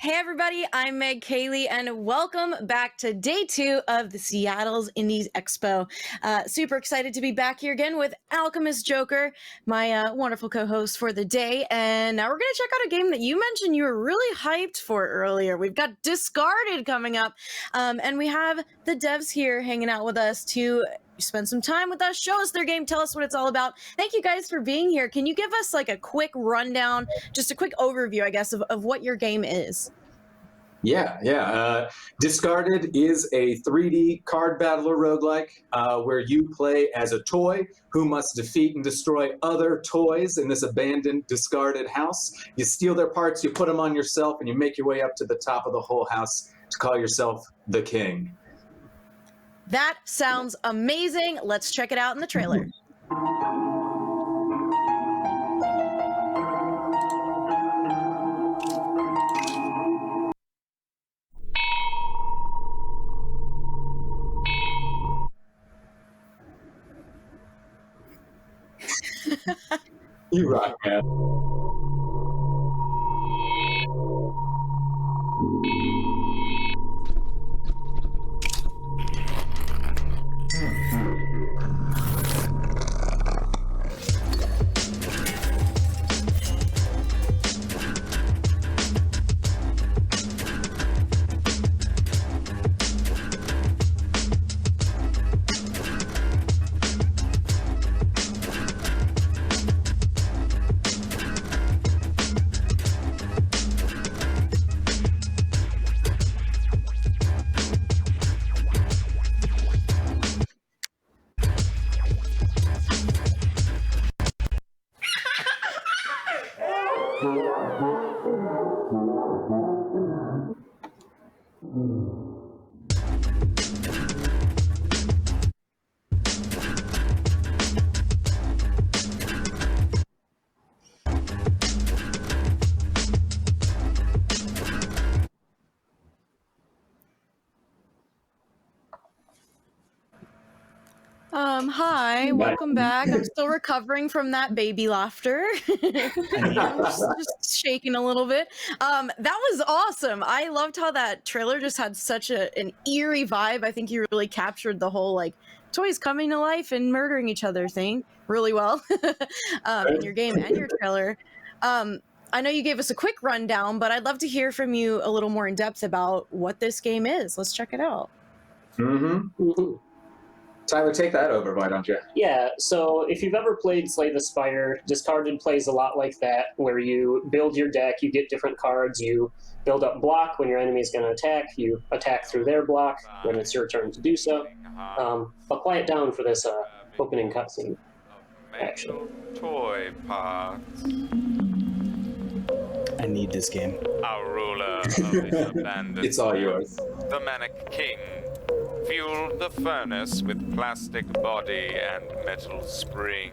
Hey everybody, I'm Meg Kaylee, and welcome back to day 2 of the Seattle's Indies Expo. Super excited to be back here again with Alchemist Joker, my wonderful co-host for the day. And now we're going to check out a game that you mentioned you were really hyped for earlier. We've got Discarded coming up, and we have the devs here hanging out with us to spend some time with us, show us their game, tell us what it's all about. Thank you guys for being here. Can you give us like a quick rundown, just a quick overview, I guess, of what your game is? Yeah. Discarded is a 3D card battler roguelike where you play as a toy who must defeat and destroy other toys in this abandoned, discarded house. You steal their parts, you put them on yourself, and you make your way up to the top of the whole house to call yourself the king. That sounds amazing. Let's check it out in the trailer. You rock, man. Hi, welcome back. I'm still recovering from that baby laughter. I'm just shaking a little bit. That was awesome. I loved how that trailer just had such an eerie vibe. I think you really captured the whole like toys coming to life and murdering each other thing really well in your game and your trailer. I know you gave us a quick rundown, but I'd love to hear from you a little more in depth about what this game is. Let's check it out. Tyler, take that over, why don't you? Yeah, so if you've ever played Slay the Spire, Discarded plays a lot like that, where you build your deck, you get different cards, you build up block when your enemy is going to attack, you attack through their block when it's your turn to do so. I'll quiet down for this opening cutscene. Actually. Toy parts. I need this game. Our ruler of this abandoned It's all yours. The Manic King fueled the furnace with plastic body and metal spring.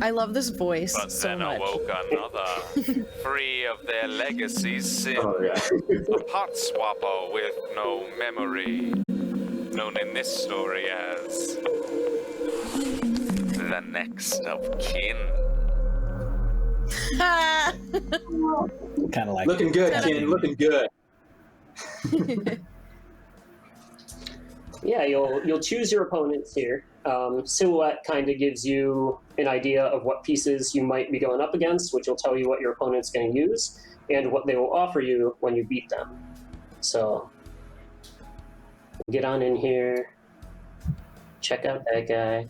I love this voice But so then much. awoke another, free of their legacy's sin. Oh, yeah. A pot swapper with no memory, known in this story as the next of kin. Kind of like Looking good, Ken, looking good. Yeah, you'll choose your opponents here. Silhouette kind of gives you an idea of what pieces you might be going up against, which will tell you what your opponent's going to use and what they will offer you when you beat them. So get on in here, check out that guy.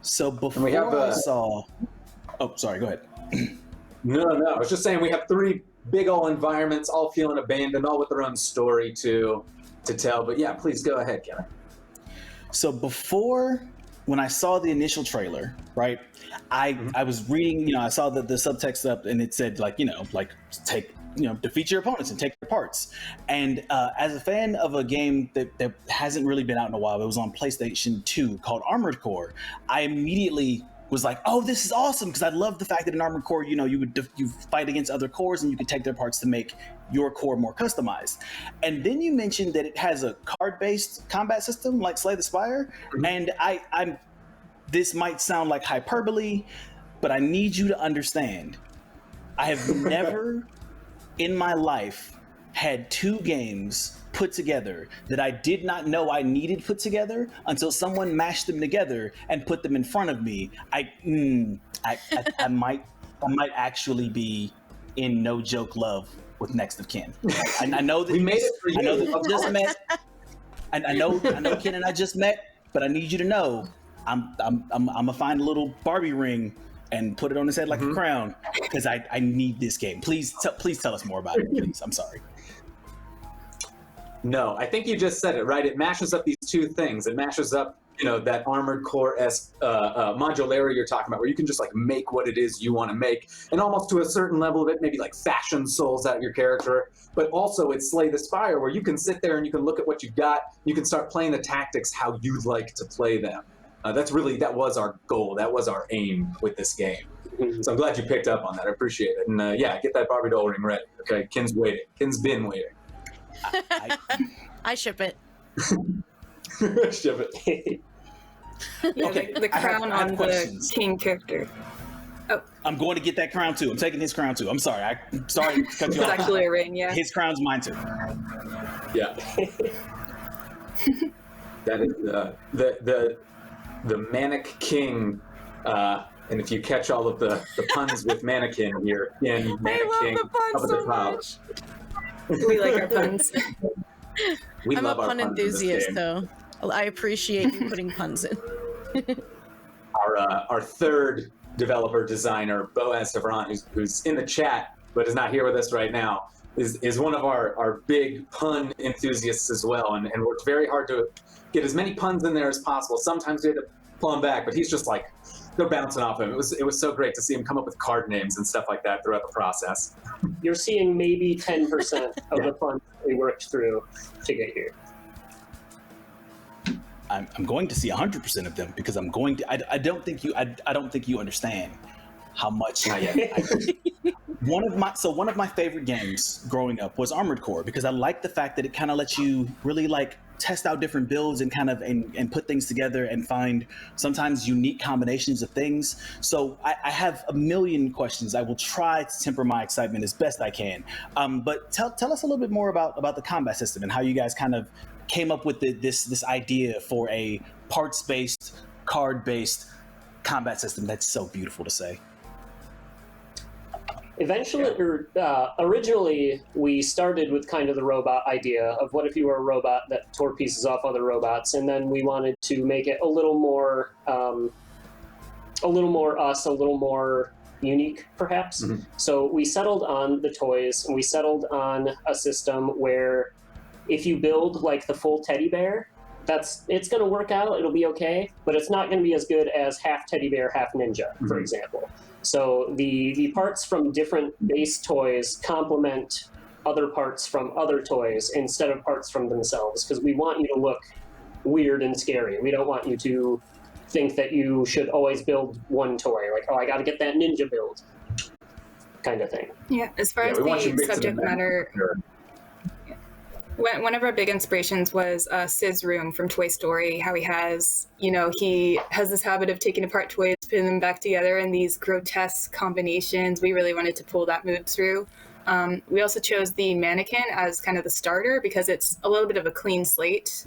So before we have, I saw... Oh, sorry, go ahead. No, I was just saying we have 3 big old environments, all feeling abandoned, all with their own story to tell. But yeah, please go ahead, Kevin. So before, when I saw the initial trailer, right, I was reading, I saw the subtext up and it said defeat your opponents and take their parts. And as a fan of a game that hasn't really been out in a while, it was on PlayStation 2 called Armored Core, I immediately was like, oh, this is awesome, because I love the fact that in Armored Core, you fight against other cores and you could take their parts to make your core more customized. And then you mentioned that it has a card-based combat system like Slay the Spire, and I'm this might sound like hyperbole, but I need you to understand, I have never in my life had 2 games put together that I did not know I needed put together until someone mashed them together and put them in front of me. I might actually be in no joke love with Next of Kin. I know that We made it for you. I know that we just met. I know Ken and I just met, but I need you to know I'm gonna find a little Barbie ring and put it on his head like a crown because I need this game. Please tell us more about it, please. I'm sorry. No, I think you just said it, right? It mashes up these 2 things. It mashes up, that Armored Core-esque modularity you're talking about, where you can just like make what it is you want to make, and almost to a certain level of it, maybe like fashion souls out your character. But also it's Slay the Spire, where you can sit there and you can look at what you got. You can start playing the tactics how you'd like to play them. That was our goal. That was our aim with this game. So I'm glad you picked up on that. I appreciate it. And get that Barbie doll ring ready. Okay, Ken's waiting. Ken's been waiting. I ship it. Ship it. Yeah, Okay, the I crown have on questions. the king character. I'm going to get that crown too. I'm taking his crown too. I'm sorry. I'm sorry to cut you It's off. actually a ring, yeah. His crown's mine too. Yeah. That is the Manic King. And if you catch all of the puns with mannequin here, again, Manic I love King the puns up at so the top. much. We like our puns. We I'm a love our pun puns in this enthusiast, game. though. I appreciate you putting puns in. Our third developer designer, Boaz Savran, who's in the chat but is not here with us right now, is one of our big pun enthusiasts as well, and worked very hard to get as many puns in there as possible. Sometimes we had to pull him back, but he's just like, they're bouncing off him. It was so great to see him come up with card names and stuff like that throughout the process. You're seeing maybe 10% of the fun we worked through to get here. I'm going to see 100% of them because I'm going to. I don't think you understand how much. Not yet. One of my favorite games growing up was Armored Core because I like the fact that it kind of lets you really like test out different builds and kind of and put things together and find sometimes unique combinations of things. So I have a million questions. I will try to temper my excitement as best I can. But tell us a little bit more about the combat system and how you guys kind of came up with this idea for a parts-based, card-based combat system. That's so beautiful to say. Originally, we started with kind of the robot idea of what if you were a robot that tore pieces off other robots, and then we wanted to make it a little more us, a little more unique, perhaps. Mm-hmm. So we settled on the toys, and we settled on a system where if you build like the full teddy bear, it's going to work out, it'll be okay, but it's not going to be as good as half teddy bear, half ninja, mm-hmm. for example. So the parts from different base toys complement other parts from other toys instead of parts from themselves, because we want you to look weird and scary. We don't want you to think that you should always build one toy, like, oh, I got to get that ninja build kind of thing. Yeah, as far as the subject matter, one of our big inspirations was Sid's room from Toy Story, how he has this habit of taking apart toys, putting them back together in these grotesque combinations. We really wanted to pull that move through. We also chose the mannequin as kind of the starter because it's a little bit of a clean slate,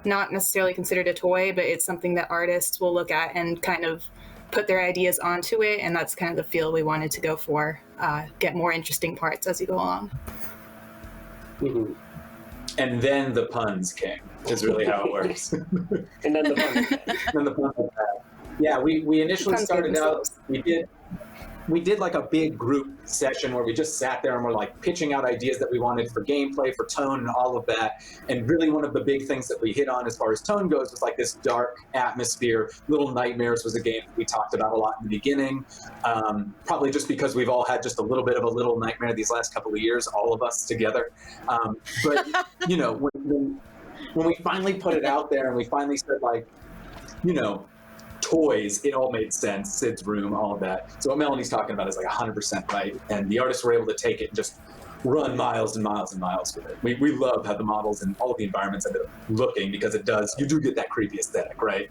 not necessarily considered a toy, but it's something that artists will look at and kind of put their ideas onto it, and that's kind of the feel we wanted to go for, get more interesting parts as you go along. Mm-hmm. And then the puns came, is really how it works. And then the puns came. Then the puns came. Yeah, we initially started out, we did like a big group session where we just sat there and were like pitching out ideas that we wanted for gameplay, for tone, and all of that. And really one of the big things that we hit on as far as tone goes was like this dark atmosphere. Little Nightmares was a game that we talked about a lot in the beginning. Probably just because we've all had just a little bit of a Little Nightmare these last couple of years, all of us together. But, when we finally put it out there and we finally said like, toys, it all made sense. Sid's room, all of that. So what Melanie's talking about is like 100% right. And the artists were able to take it and just run miles and miles and miles with it. We love how the models and all of the environments ended up looking because you do get that creepy aesthetic, right?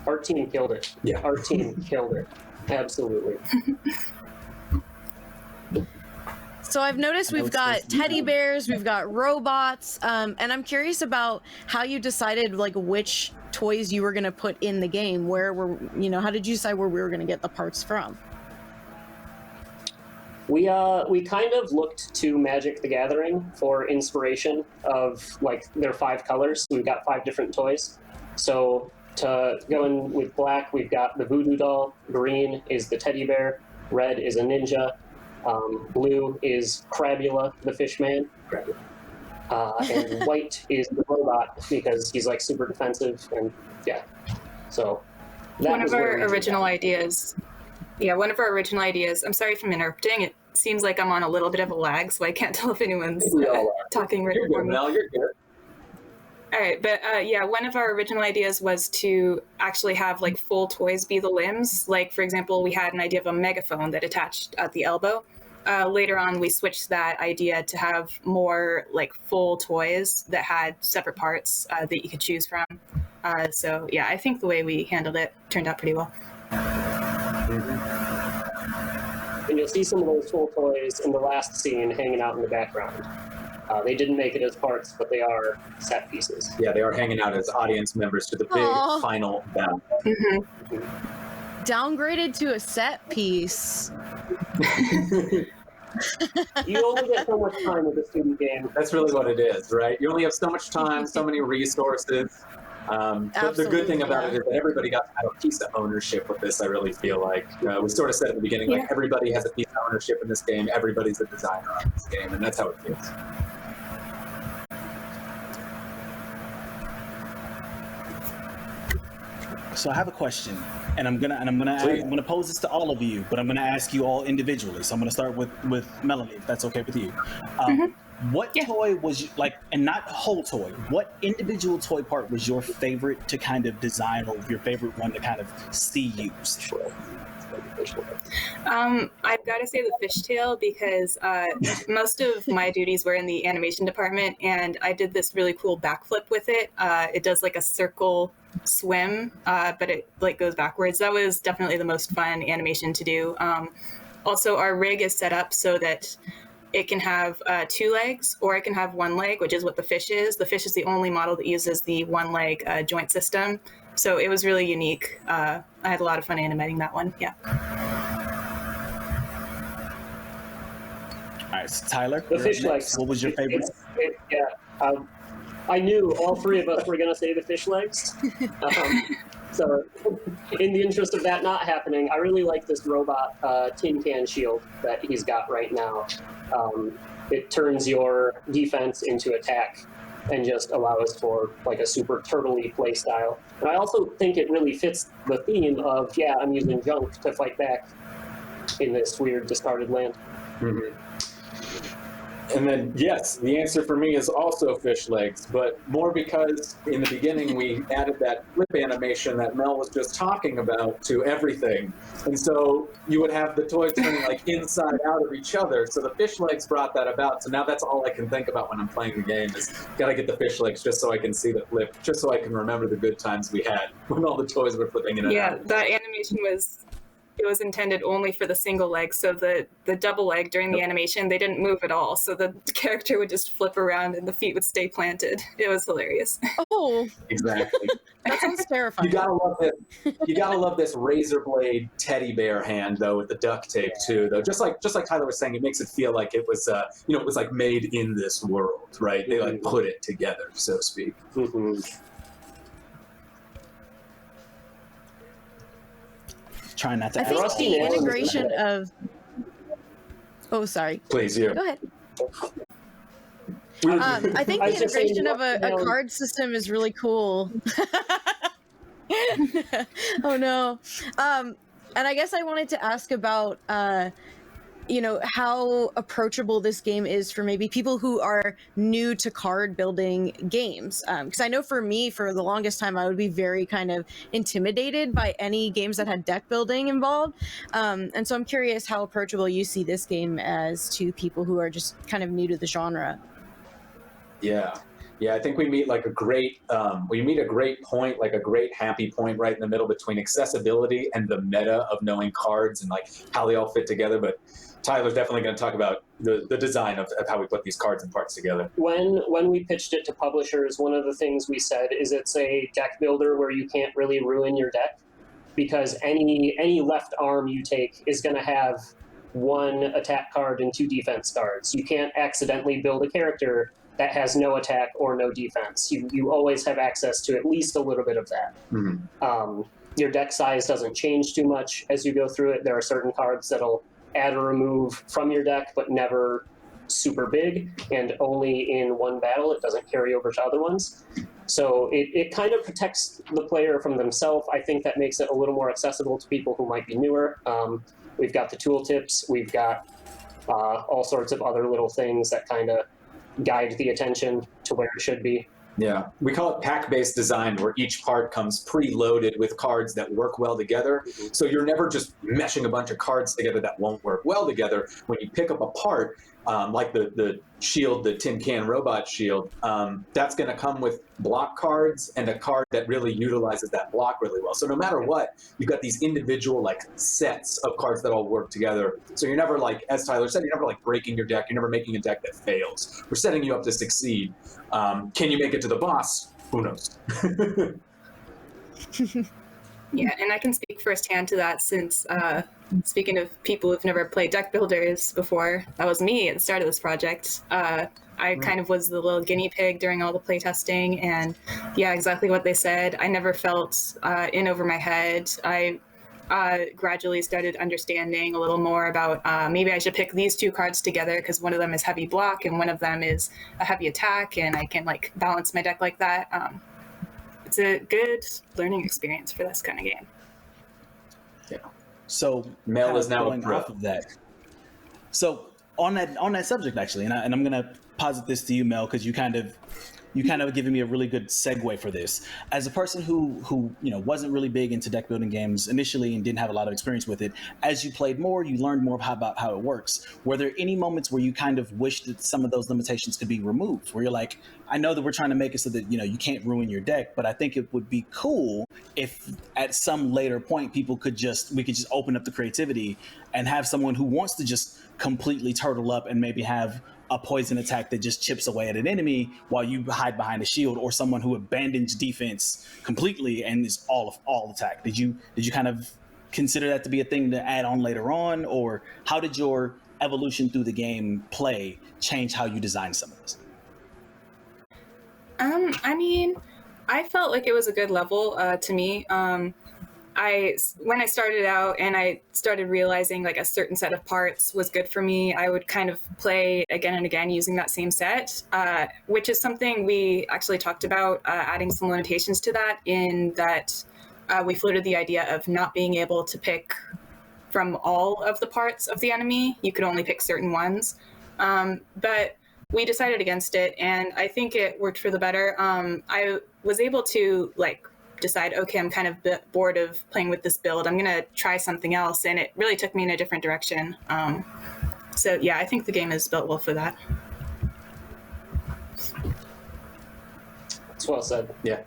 Our team killed it. Yeah. Our team killed it. Absolutely. So I've noticed we've got teddy bears, we've got robots, and I'm curious about how you decided like which toys you were going to put in the game. Where were, how did you decide where we were going to get the parts from? We kind of looked to Magic the Gathering for inspiration of like their 5 colors. We've got 5 different toys. So to go in with black, we've got the voodoo doll. Green is the teddy bear. Red is a ninja. Blue is Crabula, the fish man. And white is the robot because he's like super defensive and yeah. So that one was of where our we did original that. ideas. Yeah, one of our original ideas. I'm sorry if I'm interrupting. It seems like I'm on a little bit of a lag, so I can't tell if anyone's talking right You're before good, me. Mel. You're good. All right, but yeah, one of our original ideas was to actually have like full toys be the limbs. Like, for example, we had an idea of a megaphone that attached at the elbow. Later on, we switched that idea to have more like full toys that had separate parts that you could choose from. So yeah, I think the way we handled it turned out pretty well. And you'll see some of those full toys in the last scene hanging out in the background. They didn't make it as parts, but they are set pieces. Yeah, they are hanging out as audience members for the big Aw. final battle. Downgraded to a set piece. You only get so much time with a student game. That's really what it is, right? You only have so much time, so many resources. But the good thing about it is that everybody got to have a piece of ownership with this, I really feel like. We sort of said at the beginning, like everybody has a piece of ownership in this game. Everybody's a designer on this game, and that's how it feels. So I have a question, and I'm gonna pose this to all of you, but I'm gonna ask you all individually. So I'm gonna start with Melanie, if that's okay with you. What toy was like, and not whole toy? What individual toy part was your favorite to kind of design, or your favorite one to kind of see used? I've got to say the fishtail because most of my duties were in the animation department, and I did this really cool backflip with it. It does like a circle swim, but it like goes backwards. That was definitely the most fun animation to do. Also, our rig is set up so that it can have 2 legs, or it can have 1 leg, which is what the fish is. The fish is the only model that uses the 1 leg joint system. So it was really unique. I had a lot of fun animating that one. Yeah. All right, so Tyler, The fish legs. what was your favorite? I knew all 3 of us were going to say the fish legs. So in the interest of that not happening, I really like this robot tin can shield that he's got right now. It turns your defense into attack and just allows for like a super turtle-y play style. And I also think it really fits the theme of, I'm using junk to fight back in this weird discarded land. Mm-hmm. And then, yes, the answer for me is also fish legs, but more because in the beginning we added that flip animation that Mel was just talking about to everything. And so you would have the toys turning like inside out of each other. So the fish legs brought that about. So now that's all I can think about when I'm playing the game is gotta get the fish legs just so I can see the flip, just so I can remember the good times we had when all the toys were flipping in and out. Yeah, that animation was intended only for the single leg, so the double leg during the animation, they didn't move at all, so the character would just flip around and the feet would stay planted. It was hilarious. Oh, Exactly. that sounds terrifying. You gotta love this razor blade teddy bear hand though with the duct tape too. Though just like Tyler was saying, it makes it feel like it was it was like made in this world, right? They like put it together, so to speak. Mm-hmm. Trying not to. I think Rusty the nails is integration good. of. Oh, sorry. Please, you. Go ahead. I think I the was just saying integration of a nails. card system is really cool. Oh no. And I guess I wanted to ask about how approachable this game is for maybe people who are new to card building games. Because I know for me, for the longest time, I would be very kind of intimidated by any games that had deck building involved. And so I'm curious how approachable you see this game as to people who are just kind of new to the genre. Yeah. Yeah, I think we meet like a great point, like a great happy point right in the middle between accessibility and the meta of knowing cards and like how they all fit together. But Tyler's definitely going to talk about the design of how we put these cards and parts together. When we pitched it to publishers, one of the things we said is it's a deck builder where you can't really ruin your deck, because any left arm you take is going to have 1 attack card and 2 defense cards. You can't accidentally build a character that has no attack or no defense. You always have access to at least a little bit of that. Mm-hmm. Your deck size doesn't change too much as you go through it. There are certain cards that'll add or remove from your deck, but never super big, and only in one battle. It doesn't carry over to other ones. So it kind of protects the player from themselves. I think that makes it a little more accessible to people who might be newer. We've got the tooltips. We've got all sorts of other little things that kind of guide the attention to where it should be. Yeah, we call it pack-based design, where each part comes pre-loaded with cards that work well together. Mm-hmm. So you're never just meshing a bunch of cards together that won't work well together. When you pick up a part, like the shield, the tin can robot shield, that's going to come with block cards and a card that really utilizes that block really well. So no matter what, you've got these individual like sets of cards that all work together. So you're never, like, as Tyler said, you're never like breaking your deck. You're never making a deck that fails. We're setting you up to succeed. Can you make it to the boss? Who knows? Yeah, and I can speak firsthand to that, since speaking of people who've never played deck builders before, that was me at the start of this project. I kind of was the little guinea pig during all the playtesting, and yeah, exactly what they said. I never felt in over my head. I gradually started understanding a little more about maybe I should pick these 2 cards together because one of them is heavy block and one of them is a heavy attack, and I can like balance my deck like that. It's a good learning experience for this kind of game. Yeah. So Mel is now going off of that. So on that subject, actually, and I'm going to posit this to you, Mel, because you kind of giving me a really good segue for this. As a person who wasn't really big into deck building games initially and didn't have a lot of experience with it, as you played more, you learned more about how it works. Were there any moments where you kind of wished that some of those limitations could be removed, where you're like, I know that we're trying to make it so that you can't ruin your deck, but I think it would be cool if at some later point we could just open up the creativity and have someone who wants to just completely turtle up and maybe have a poison attack that just chips away at an enemy while you hide behind a shield, or someone who abandons defense completely and is all attack. Did you kind of consider that to be a thing to add on later on, or how did your evolution through the game play change how you design some of this? I mean, I felt like it was a good level to me. When I started out and I started realizing like a certain set of parts was good for me, I would kind of play again and again using that same set, which is something we actually talked about, adding some limitations to that, in that we floated the idea of not being able to pick from all of the parts of the enemy. You could only pick certain ones. But we decided against it, and I think it worked for the better. I was able to decide, okay, I'm kind of bored of playing with this build. I'm going to try something else, and it really took me in a different direction. So yeah, I think the game is built well for that. It's well said. Yeah.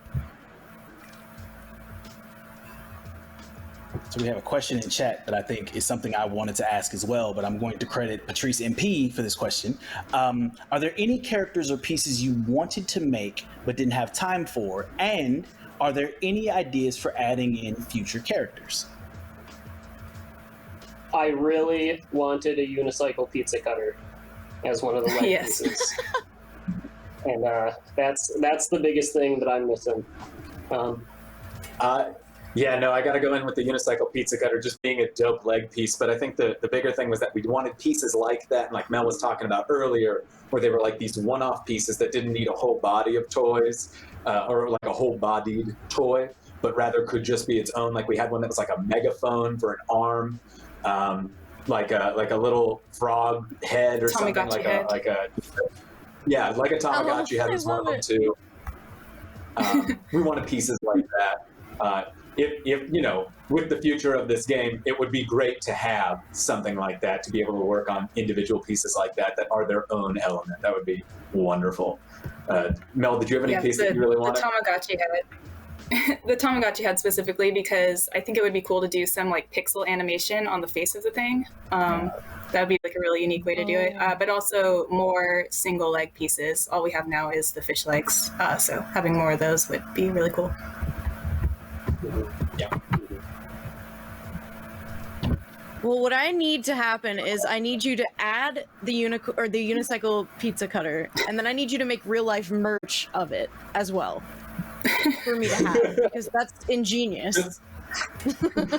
So we have a question in chat that I think is something I wanted to ask as well, but I'm going to credit Patrice MP for this question. Are there any characters or pieces you wanted to make but didn't have time for? And are there any ideas for adding in future characters? I really wanted a unicycle pizza cutter as one of the leg Yes. pieces. And that's the biggest thing that I'm missing. Yeah, no, I got to go in with the unicycle pizza cutter just being a dope leg piece. But I think the bigger thing was that we wanted pieces like that, and like Mel was talking about earlier, where they were like these one-off pieces that didn't need a whole body of toys or like a whole-bodied toy, but rather could just be its own. Like we had one that was like a megaphone for an arm, like a little frog head or something, Tamagotchi head. like a Tamagotchi head was one of them too. We wanted pieces like that. if you know, with the future of this game, it would be great to have something like that, to be able to work on individual pieces like that are their own element. That would be wonderful. Mel, did you have any piece that you really wanted? The Tamagotchi head. The Tamagotchi head specifically, because I think it would be cool to do some like pixel animation on the face of the thing. That would be like a really unique way to do it. But also more single leg pieces. All we have now is the fish legs. So having more of those would be really cool. Yeah. Well, what I need to happen is I need you to add the unicycle pizza cutter, and then I need you to make real life merch of it as well for me to have, because that's ingenious.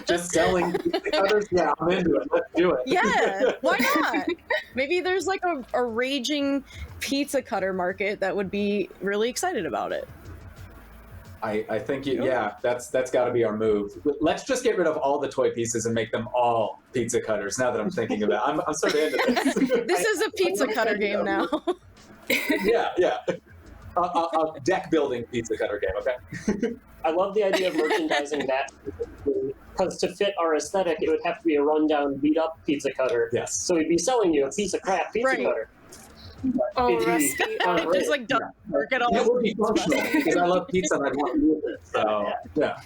Just selling pizza cutters? Yeah, I'm into it. Let's do it. Yeah, why not? Maybe there's like a raging pizza cutter market that would be really excited about it. I think, yeah, that's got to be our move. Let's just get rid of all the toy pieces and make them all pizza cutters. Now that I'm thinking about it, I'm sort of into this. This is a pizza cutter game now. Yeah. A deck building pizza cutter game, okay? I love the idea of merchandising that, because to fit our aesthetic, it would have to be a rundown, beat-up pizza cutter. Yes. So we'd be selling you a piece of crap pizza cutter. Oh, rusty. Just like doesn't work at all. It would be functional, because I love pizza and I want to use it. So, yeah.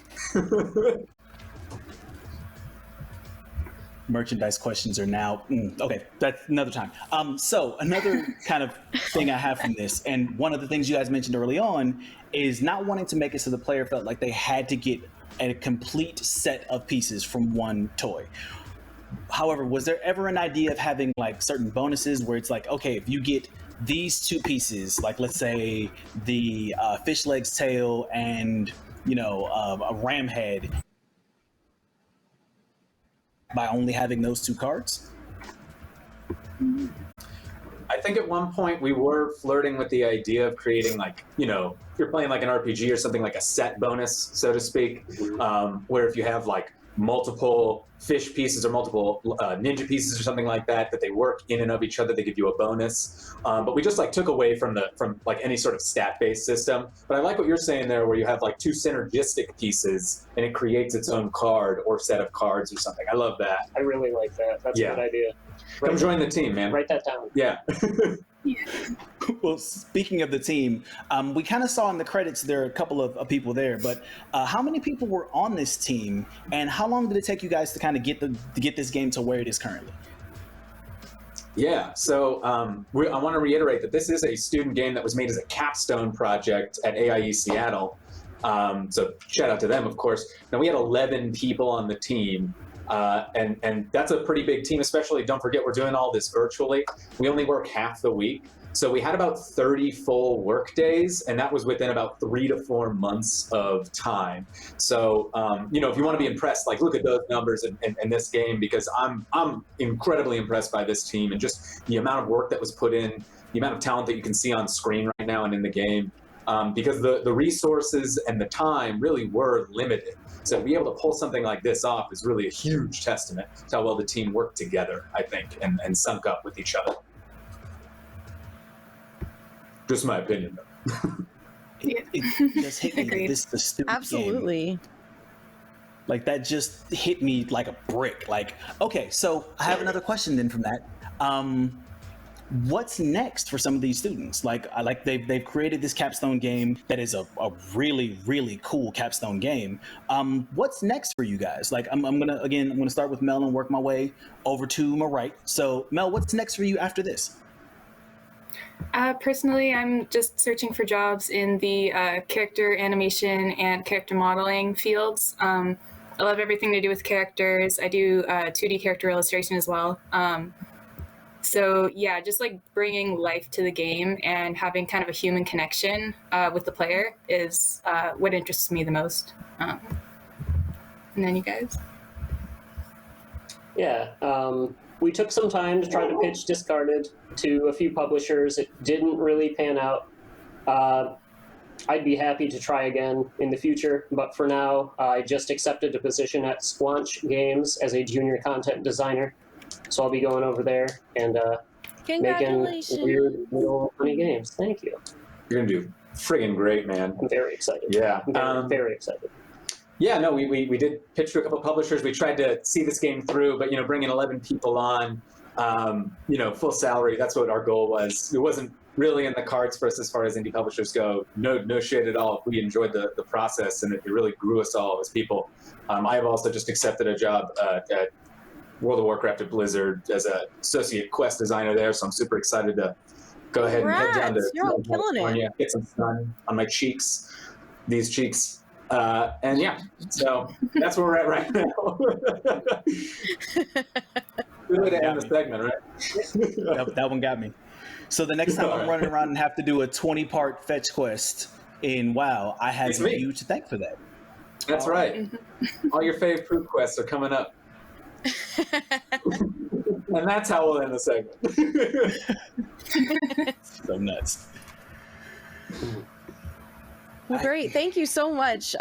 Merchandise questions are now okay, that's another time. So another kind of thing I have from this, and one of the things you guys mentioned early on, is not wanting to make it so the player felt like they had to get a complete set of pieces from one toy. However, was there ever an idea of having like certain bonuses where it's like, okay, if you get these two pieces, like let's say the fish legs tail and a ram head, by only having those two cards? I think at one point we were flirting with the idea of creating, like, if you're playing like an RPG or something, like a set bonus, so to speak, where if you have like multiple fish pieces or multiple ninja pieces or something like that, that they work in and of each other, they give you a bonus. But we just like took away from like any sort of stat-based system. But I like what you're saying there, where you have like two synergistic pieces and it creates its own card or set of cards or something. I love that. I really like that. That's a good idea. Come join the team, man. Write that down. Yeah. Well, speaking of the team, we kind of saw in the credits there are a couple of people there, but how many people were on this team, and how long did it take you guys to kind of get this game to where it is currently? Yeah, so I want to reiterate that this is a student game that was made as a capstone project at AIE Seattle. So shout out to them, of course. Now, we had 11 people on the team. And that's a pretty big team, especially, don't forget, we're doing all this virtually. We only work half the week. So we had about 30 full work days, and that was within about 3 to 4 months of time. So, if you want to be impressed, like, look at those numbers in this game, because I'm incredibly impressed by this team and just the amount of work that was put in, the amount of talent that you can see on screen right now and in the game, because the resources and the time really were limited. So to be able to pull something like this off is really a huge testament to how well the team worked together, I think, and sunk up with each other. Just my opinion, though. It just hit me. Agreed. This is a stupid Absolutely. game. Like, that just hit me like a brick. Like, okay, so I have another question then from that. What's next for some of these students? Like they've created this capstone game that is a really, really cool capstone game. What's next for you guys? Like, I'm gonna start with Mel and work my way over to my right. So Mel, what's next for you after this? Personally, I'm just searching for jobs in the character animation and character modeling fields. I love everything to do with characters. I do 2D character illustration as well. So yeah, just like bringing life to the game and having kind of a human connection with the player is what interests me the most. And then you guys? Yeah, we took some time to try to pitch Discarded to a few publishers. It didn't really pan out. I'd be happy to try again in the future, but for now, I just accepted a position at Squanch Games as a junior content designer. So I'll be going over there and making weird little funny games. Thank you. You're going to do friggin' great, man. I'm very excited. Yeah. I'm very excited. Yeah, no, we did pitch to a couple publishers. We tried to see this game through, but bringing 11 people on, full salary. That's what our goal was. It wasn't really in the cards for us as far as indie publishers go. No shade at all. We enjoyed the process, and it really grew us all as people. I have also just accepted a job at World of Warcraft at Blizzard as an associate quest designer there, so I'm super excited to go ahead and head down to You're all killing California, get some sun on my cheeks, these cheeks. And yeah, so that's where we're at right now. Really to end the segment, right? That one got me. So the next time I'm running around and have to do a 20-part fetch quest in WoW, I have you to thank for that. That's right. All your fave fruit quests are coming up. And that's how we'll end the segment. So nuts. Well, great. Thank you so much.